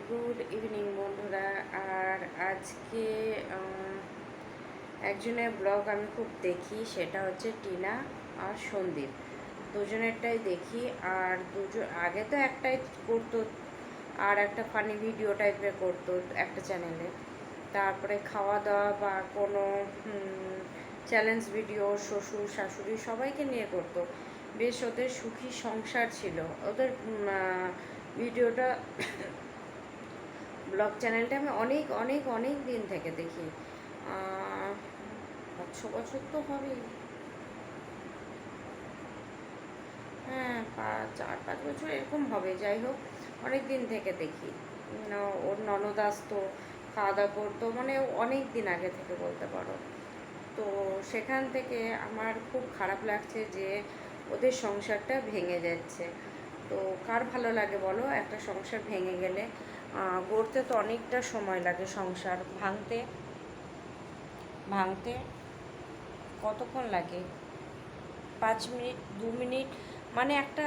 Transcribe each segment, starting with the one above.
Good evening বন্ধুরা। আর আজকে একজনের ব্লগ আমি খুব দেখি, সেটা হচ্ছে টিনা আর সন্দীপ, দুজনেরটাই দেখি। আর আগে তো একটাই করতো, আর একটা ফানি ভিডিও টাইপের করতো একটা চ্যানেলে। তারপরে খাওয়া দাওয়া বা কোনো চ্যালেঞ্জ ভিডিও শ্বশুর শাশুড়ি সবাইকে নিয়ে করতো। বেশ ওদের সুখী সংসার ছিল। ওদের ভিডিওটা ব্লগ চ্যানেলটা আমি অনেক অনেক অনেক দিন থেকে দেখি। 5-6 বছর তো হবেই, হ্যাঁ 4-5 বছর এরকম হবে। যাই হোক, অনেক দিন থেকে দেখি। ওর ননদ আসতো, খাওয়া দাওয়া করতো, মানে অনেক দিন আগে থেকে বলতে পারো। তো সেখান থেকে আমার খুব খারাপ লাগছে যে ওদের সংসারটা ভেঙে যাচ্ছে। তো কার ভালো লাগে বলো একটা সংসার ভেঙে গেলে? গড়তে তো অনেকটা সময় লাগে, সংসার ভাঙতে ভাঙতে কতক্ষণ লাগে? 5 মিনিট, 2 মিনিট, মানে একটা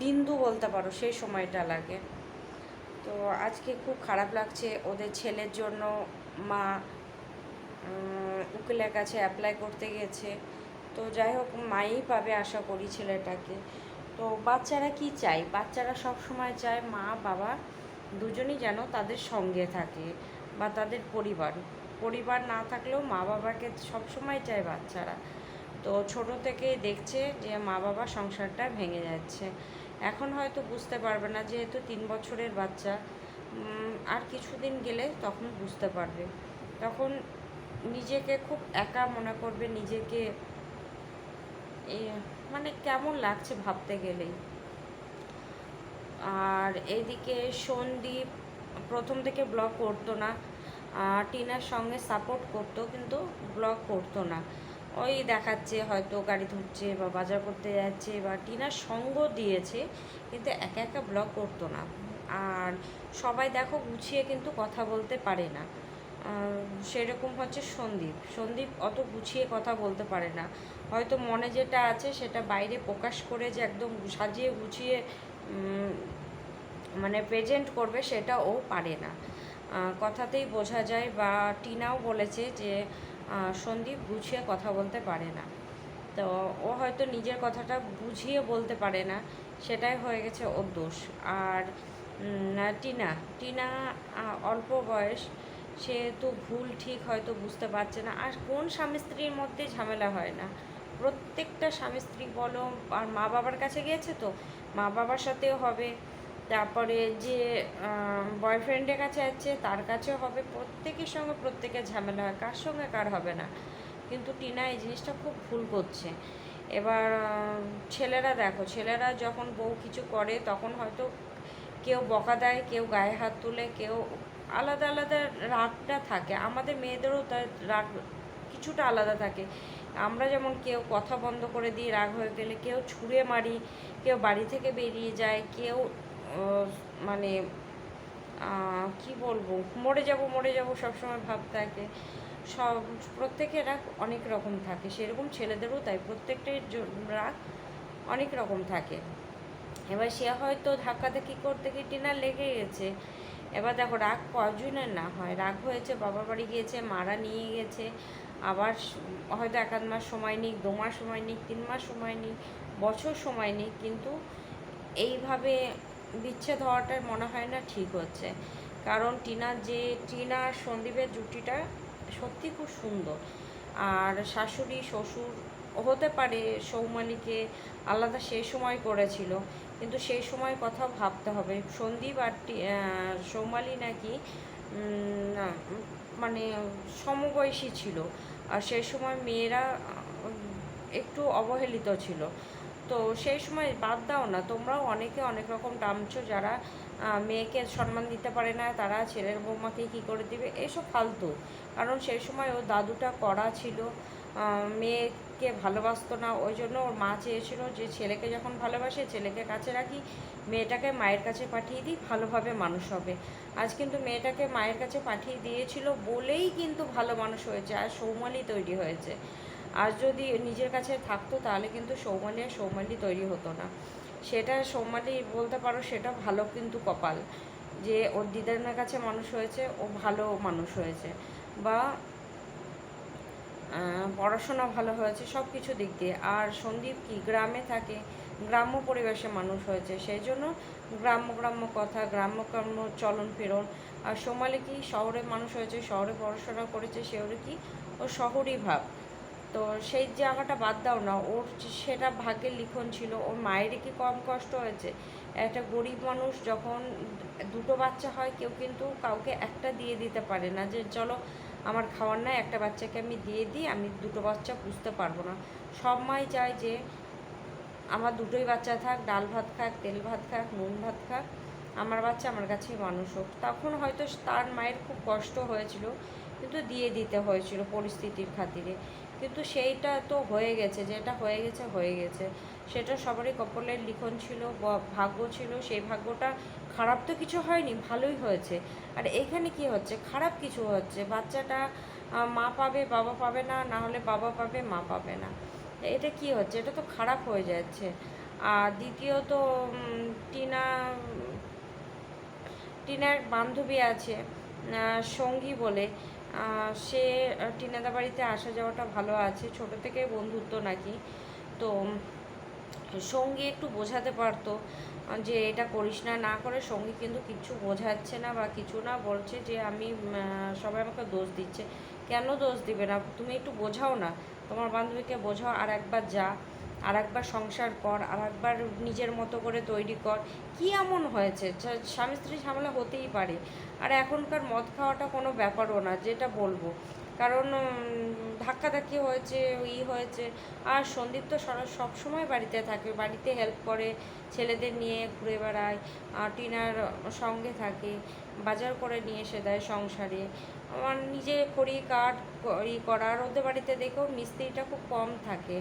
বিন্দু বলতে পারো, সেই সময়টা লাগে। তো আজকে খুব খারাপ লাগছে ওদের ছেলের জন্য। মা উকিলের কাছে অ্যাপ্লাই করতে গেছে। তো যাই হোক, মাই পাবে আশা করি ছেলেটাকে। তো বাচ্চারা কি চায়? বাচ্চারা সব সময় চায় মা বাবা দুজনই যেন তাদের সঙ্গে থাকে, বা তাদের পরিবার না থাকলেও মা বাবাকে সবসময় চায় বাচ্চারা। তো ছোটো থেকেই দেখছে যে মা বাবা সংসারটা ভেঙে যাচ্ছে। এখন হয়তো বুঝতে পারবে না, যেহেতু 3 বছরের বাচ্চা। আর কিছুদিন গেলে তখন বুঝতে পারবে। তখন নিজেকে খুব একা মনে করবে, নিজেকে মানে কেমন লাগছে ভাবতে গেলেই। আর এইদিকে সন্দীপ প্রথম থেকে ব্লগ করতো না, টিনার সঙ্গে সাপোর্ট করতো, কিন্তু ব্লগ করতো না। ওই দেখাচ্ছে হয়তো গাড়ি ধরছে বা বাজার করতে যাচ্ছে, বা টিনার সঙ্গ দিয়েছে, কিন্তু একা একা ব্লগ করতো না। আর সবাই দেখো গুছিয়ে কিন্তু কথা বলতে পারে না। সেরকম হচ্ছে সন্দীপ অত গুছিয়ে কথা বলতে পারে না। হয়তো মনে যেটা আছে সেটা বাইরে প্রকাশ করে যে একদম সাজিয়ে গুছিয়ে মানে প্রেজেন্ট করবে, সেটা ও পারে না। কথাতেই বোঝা যায়, বা টিনাও বলেছে যে সন্দীপ গুছিয়ে কথা বলতে পারে না। তো ও হয়তো নিজের কথাটা বুঝিয়ে বলতে পারে না, সেটাই হয়ে গেছে ওর দোষ। আর টিনা অল্প বয়স, সে তো ভুল ঠিক হয়তো বুঝতে পারছে না। আর কোন স্বামী স্ত্রীর মধ্যে ঝামেলা হয় না? প্রত্যেকটা স্বামী স্ত্রী বলো, আর মা বাবার কাছে গিয়েছে তো মা বাবার সাথেও হবে, তারপরে যে বয়ফ্রেন্ডের কাছে যাচ্ছে তার কাছেও হবে। প্রত্যেকের সঙ্গে প্রত্যেকের ঝামেলা হয়, কার সঙ্গে কার হবে না? কিন্তু টিনা এই জিনিসটা খুব ভুল করছে। এবার ছেলেরা দেখো, ছেলেরা যখন বউ কিছু করে তখন হয়তো কেউ বকা দেয়, কেউ গায়ে হাত তুলে, কেউ আলাদা আলাদা রাগটা থাকে। আমাদের মেয়েদেরও তার রাগ কিছুটা আলাদা থাকে। আমরা যেমন কেউ কথা বন্ধ করে দিই রাগ হয়ে গেলে, কেউ ছুঁড়ে মারি, কেউ বাড়ি থেকে বেরিয়ে যায়, কেউ মানে কি বলবো, মরে যাব সবসময় ভাব থাকে। সব প্রত্যেকের রাগ অনেক রকম থাকে, সেরকম ছেলেদেরও তাই, প্রত্যেকটাই রাগ অনেক রকম থাকে। এবার সে হয়তো ধাক্কাধাক্কি করতে গিয়ে টিনার লেগে গেছে। এবার দেখো, রাগ কজনের না হয়? রাগ হয়েছে, বাবার বাড়ি গিয়েছে, মারা নিয়ে গেছে, আবার হয়তো 1-1 মাস সময় নিক, 2 মাস সময় নিক, 3 মাস সময় নিক, বছর সময় নিক, কিন্তু এইভাবে বিচ্ছেদ হওয়াটা মনে হয় না ঠিক হচ্ছে। কারণ টিনা আর সন্দীপের জুটিটা সত্যি খুব সুন্দর। আর শাশুড়ি শ্বশুর হতে পারে সৌমালিকে আলাদা সেই সময় করেছিল, কিন্তু সেই সময় কথা ভাবতে হবে। সন্দীপ আর সৌমালি নাকি মানে সমবয়সী ছিল, আর সেই সময় মেয়েরা একটু অবহেলিত ছিল। তো সেই সময় বাদ দাও না, তোমরাও অনেকে অনেক রকম টামছো, যারা মেয়েকে সম্মান দিতে পারে না তারা ছেলের বৌমাকে কী করে দিবে, এসব ফালতু। কারণ সেই সময় ওর দাদুটা কড়া ছিল, মেয়েকে ভালোবাসতো না, ওই জন্য ওর মা চেয়েছিল যে ছেলেকে যখন ভালোবাসে ছেলেকে কাছে রাখি, মেয়েটাকে মায়ের কাছে পাঠিয়ে দিই, ভালোভাবে মানুষ হবে। আজ কিন্তু মেয়েটাকে মায়ের কাছে পাঠিয়ে দিয়েছিল বলেই কিন্তু ভালো মানুষ হয়েছে, আর সৌমালি তৈরি হয়েছে। আর যদি নিজের কাছে থাকতো তাহলে কিন্তু সৌমালি তৈরি হতো না। সেটা সৌমালি বলতে পারো, সেটা ভালো কিন্তু কপাল যে ওর দিদার কাছে মানুষ হয়েছে, ও ভালো মানুষ হয়েছে, বা পড়াশোনা ভালো হয়েছে, সব কিছু দিক দিয়ে। আর সন্দীপ কি গ্রামে থাকে, গ্রাম্য পরিবেশে মানুষ হয়েছে, সেই জন্য গ্রাম্য গ্রাম্য কথা, গ্রাম্য গ্রাম্য চলন ফিরন। আর সোমালি কি শহরে মানুষ হয়েছে, শহরে পড়াশোনা করেছে, সেওরে কি ও শহরই ভাব। তো সেই জায়গাটা বাদ দাও না, ওর সেটা ভাগ্যের লিখন ছিল। ওর মায়েরই কি কম কষ্ট হয়েছে? একটা গরিব মানুষ যখন দুটো বাচ্চা হয়, কেউ কিন্তু কাউকে একটা দিয়ে দিতে পারে না যে চলো আমার খাওয়ার নাই, একটা বাচ্চাকে আমি দিয়ে দিই, আমি দুটো বাচ্চা বুঝতে পারবো না। সব মাই চায় যে আমার দুটোই বাচ্চা থাক, ডাল ভাত খাক, তেল ভাত খাক, নুন ভাত খাক, আমার বাচ্চা আমার কাছেই মানুষ হোক। তখন হয়তো তার মায়ের খুব কষ্ট হয়েছিল, কিন্তু দিয়ে দিতে হয়েছিল পরিস্থিতির খাতিরে। কিন্তু সেইটা তো হয়ে গেছে, যেটা হয়ে গেছে হয়ে গেছে, সেটা সবারই কপালের লিখন ছিল, ভাগ্য ছিল। সেই ভাগ্যটা খারাপ তো কিছু হয়নি, ভালোই হয়েছে। আর এখানে কি হচ্ছে, খারাপ কিছু হচ্ছে। বাচ্চাটা মা পাবে, বাবা পাবে না, না হলে বাবা পাবে, মা পাবে না। এটা কি হচ্ছে, এটা তো খারাপ হয়ে যাচ্ছে। আর দ্বিতীয়ত টিনা টিনার বান্ধবী আছে সঙ্গী বলে, সে টিনাদা বাড়িতে আসা যাওয়াটা ভালো আছে, ছোট থেকে বন্ধুত্ব নাকি। তো সঙ্গী একটু বোঝাতে পারতো যে এটা করিস না, না করে। সঙ্গী কিন্তু কিচ্ছু বোঝাচ্ছে না বা কিছু না, বলছে যে আমি সবাই আমাকে দোষ দিচ্ছে। কেন দোষ দিবে না? তুমি একটু বোঝাও না, তোমার বান্ধবীকে বোঝাও, আর একবার যা, আর একবার সংসার কর, আর একবার নিজের মতো করে তৈরি কর। কি এমন হয়েছে? স্বামী স্ত্রী ঝামেলা হতেই পারে। আর এখনকার মদ খাওয়াটা কোনো ব্যাপারও না, যেটা বলবো। কারণ ধাক্কাধাক্কি হয়েছে, হয়েছে। আর সন্দীপ তো সবসময় বাড়িতে থাকে, বাড়িতে হেল্প করে, ছেলেদের নিয়ে ঘুরে বেড়ায়, টিনার সঙ্গে থাকে, বাজার করে নিয়ে এসে দেয় সংসারে। আমার নিজে করি কাঠ করার, ওদের বাড়িতে দেখেও মিস্ত্রিটা খুব কম থাকে।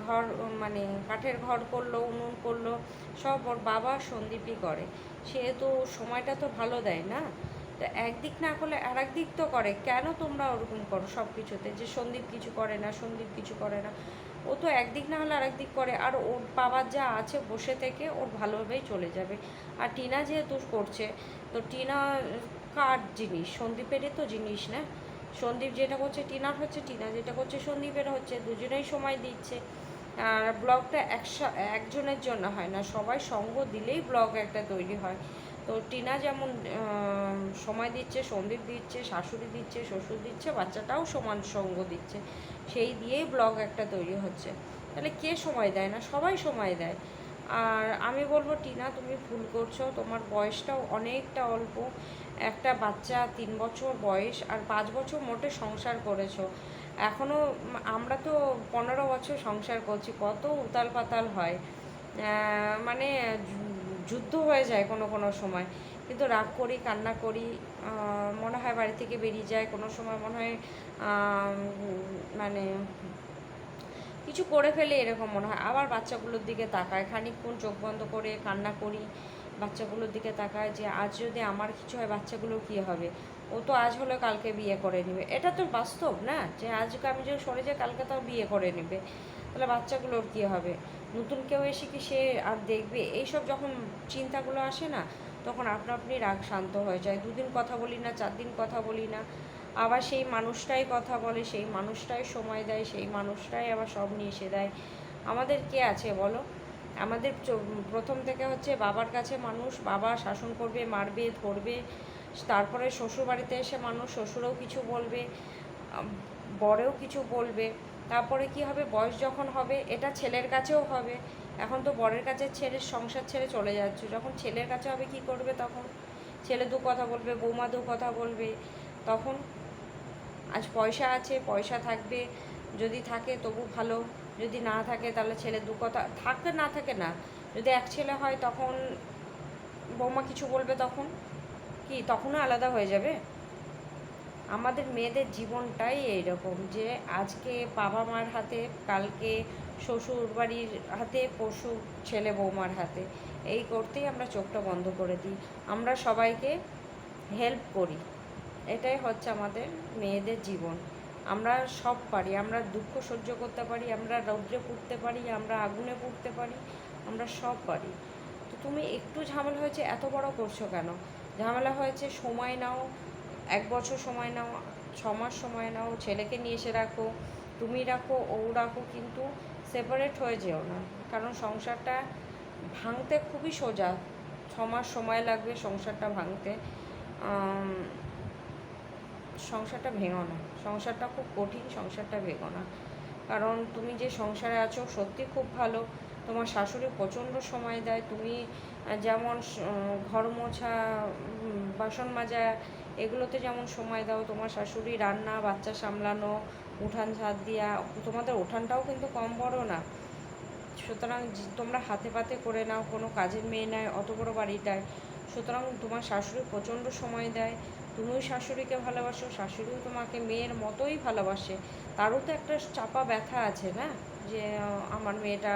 ঘর মানে কাঠের ঘর করলো, উনুন করলো, সব ওর বাবা সন্দীপই করে। সেহেতু সময়টা তো ভালো দেয় না। তো একদিক না করলে আর একদিক তো করে। কেন তোমরা ওরকম করো সব কিছুতে, যে সন্দীপ কিছু করে না, সন্দীপ কিছু করে না? ও তো একদিক না হলে আরেকদিক করে। আর ওর বাবার যা আছে বসে থেকে ওর ভালোভাবেই চলে যাবে। আর টিনা যেহেতু করছে, তো টিনা কার জিনিস? সন্দীপেরই তো জিনিস না। সন্দীপ যেটা করছে টিনার হচ্ছে, টিনা যেটা করছে সন্দীপের হচ্ছে, দুজনেই সময় দিচ্ছে। আর ব্লগটা একজনের জন্য হয় না, সবাই সঙ্গ দিলেই ব্লগ একটা তৈরি হয়। তো টিনা যেমন সময় দিচ্ছে, সন্দীপ দিচ্ছে, শাশুড়ি দিচ্ছে, শ্বশুর দিচ্ছে, বাচ্চাটাও সমান সঙ্গ দিচ্ছে, সেই দিয়েই ব্লগ একটা তৈরি হচ্ছে। তাহলে কে সময় দেয় না? সবাই সময় দেয়। আর আমি বলবো টিনা, তুমি ভুল করছো, তোমার বয়সটাও অনেকটা অল্প। একটা বাচ্চা 3 বছর বয়স, আর 5 বছর মোটে সংসার করেছো। এখনও আমরা তো 15 বছর সংসার করছি, কত উতাল পাতাল হয়, মানে যুদ্ধ হয়ে যায় কোনো কোনো সময়। কিন্তু রাগ করি, কান্না করি, মনে হয় বাড়ি থেকে বেরিয়ে যায়, কোনো সময় মনে হয় মানে কিছু করে ফেলে, এরকম মনে হয়। আবার বাচ্চাগুলোর দিকে তাকায়, খানিকক্ষণ চোখ বন্ধ করে কান্না করি, বাচ্চাগুলোর দিকে তাকায় যে আজ যদি আমার কিছু হয় বাচ্চাগুলোর কী হবে? ও তো আজ হলে কালকে বিয়ে করে নেবে, এটা তো বাস্তব না, যে আজকে আমি যদি সরে যাই কালকে তাও বিয়ে করে নেবে। তাহলে বাচ্চাগুলোর কী হবে? নতুন কেউ এসে কি সে আর দেখবে? এইসব যখন চিন্তাগুলো আসে না, তখন আপনা আপনি রাগ শান্ত হয়ে যায়। 2 দিন কথা বলি না, 4 দিন কথা বলি না, আবার সেই মানুষটাই কথা বলে, সেই মানুষটাই সময় দেয়, সেই মানুষটাই আবার সব নিয়ে এসে দেয়। আমাদের কে আছে বলো? আমাদের প্রথম থেকে হচ্ছে বাবার কাছে মানুষ, বাবা শাসন করবে, মারবে, ধরবে। তারপরে শ্বশুর বাড়িতে এসে মানুষ, শ্বশুরও কিছু বলবে, বরেও কিছু বলবে। তারপরে কি হবে, বয়স যখন হবে, এটা ছেলের কাছেও হবে। এখন তো বরের কাছে ছেড়ে সংসার ছেড়ে চলে যাচ্ছে, যখন ছেলের কাছে হবে কি করবে তখন? ছেলে দু কথা বলবে, বৌমা দু কথা বলবে। তখন আজ পয়সা আছে, পয়সা থাকবে, যদি থাকে তবু ভালো, যদি না থাকে তাহলে ছেলে দু কথা থাকে, না থাকে না। যদি এক ছেলে হয় তখন বৌমা কিছু বলবে, তখন কি তখনও আলাদা হয়ে যাবে? আমাদের মেয়েদের জীবনটাই এইরকম, যে আজকে বাবা মার হাতে, কালকে শ্বশুর বাড়ির হাতে, পরশু ছেলে বৌমার হাতে। এই করতেই আমরা চোখটা বন্ধ করে দিই, আমরা সবাইকে হেল্প করি। এটাই হচ্ছে আমাদের মেয়েদের জীবন। আমরা সব পারি, আমরা দুঃখ সহ্য করতে পারি, আমরা রৌদ্রে পুড়তে পারি, আমরা আগুনে পুড়তে পারি, আমরা সব পারি। তো তুমি একটু ঝামেলা হয়েছে এত বড় করছো কেন? ঝামেলা হয়েছে, সময় নাও, 1 বছর সময় নাও, 6 মাস সময় নাও, ছেলেকে নিয়ে এসে রাখো, তুমি রাখো, ও রাখো, কিন্তু সেপারেট হয়ে যেও না। কারণ সংসারটা ভাঙতে খুবই সোজা, 6 মাস সময় লাগবে সংসারটা ভাঙতে। সংসারটা ভেঙো না, সংসারটা খুব কঠিন, সংসারটা ভেঙো না। কারণ তুমি যে সংসারে আছো সত্যি খুব ভালো, তোমার শাশুড়ি প্রচণ্ড সময় দেয়। তুমি যেমন ঘর মোছা, বাসন মাজা, এগুলোতে যেমন সময় দাও, তোমার শাশুড়ি রান্না, বাচ্চা সামলানো, উঠান ঝাড় দেওয়া, তোমাদের উঠানটাও কিন্তু কম বড় না। সুতরাং তোমরা হাতে পাতে করে নাও, কোনো কাজের মেয়ে নেয় অত বড় বাড়িটায়। সুতরাং তোমার শাশুড়ি প্রচণ্ড সময় দেয়, তুমিও শাশুড়িকে ভালোবাসো, শাশুড়িও তোমাকে মেয়ের মতোই ভালোবাসে। তারও তো একটা চাপা ব্যথা আছে না, যে আমার মেয়েটা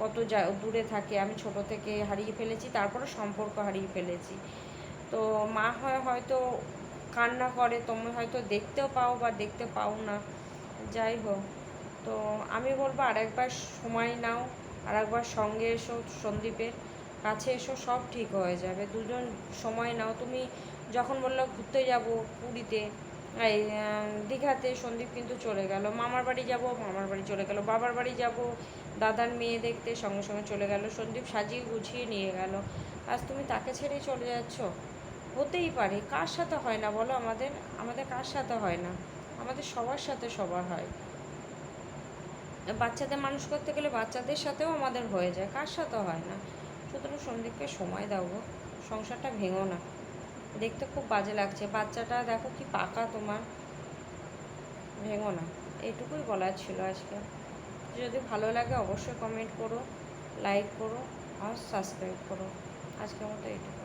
কত দূরে থাকে, আমি ছোট থেকে হারিয়ে ফেলেছি, তারপরে সম্পর্ক হারিয়ে ফেলেছি। তো মা হয়তো কান্না করে, তুমি হয়তো দেখতেও পাও বা দেখতে পাও না, যাই হোক। তো আমি বলবো আরেকবার সময় নাও, আরেকবার সঙ্গে এসো, সন্দীপের কাছে এসো, সব ঠিক হয়ে যাবে। দুজন সময় নাও। তুমি যখন বললো ঘুরতে যাব পুরীতে, এই দীঘাতে, সন্দীপ কিন্তু চলে গেল। মামার বাড়ি যাব, মামার বাড়ি চলে গেল। বাবার বাড়ি যাব দাদার মেয়ে দেখতে, সঙ্গে সঙ্গে চলে গেল। সন্দীপ সাজিয়ে গুছিয়ে নিয়ে গেল, আজ তুমি তাকে ছেড়েই চলে যাচ্ছ। হতেই পারে, কার সাথে হয় না বলো? আমাদের আমাদের কার সাথে হয় না? আমাদের সবার সাথে সবার হয়। বাচ্চাদের মানুষ করতে গেলে বাচ্চাদের সাথেও আমাদের হয়ে যায়, কার সাথে হয় না? সুতরাং সন্দীপকে সময় দাও গো, সংসারটা ভেঙো না। দেখতে খুব বাজে লাগছে, বাচ্চাটা দেখো কি পাকা তোমার, ভেঙো না। এইটুকুই বলার ছিল আজকে। যদি ভালো লাগে অবশ্যই কমেন্ট করো, লাইক করো আর সাবস্ক্রাইব করো। আজকের মতো এইটুকু।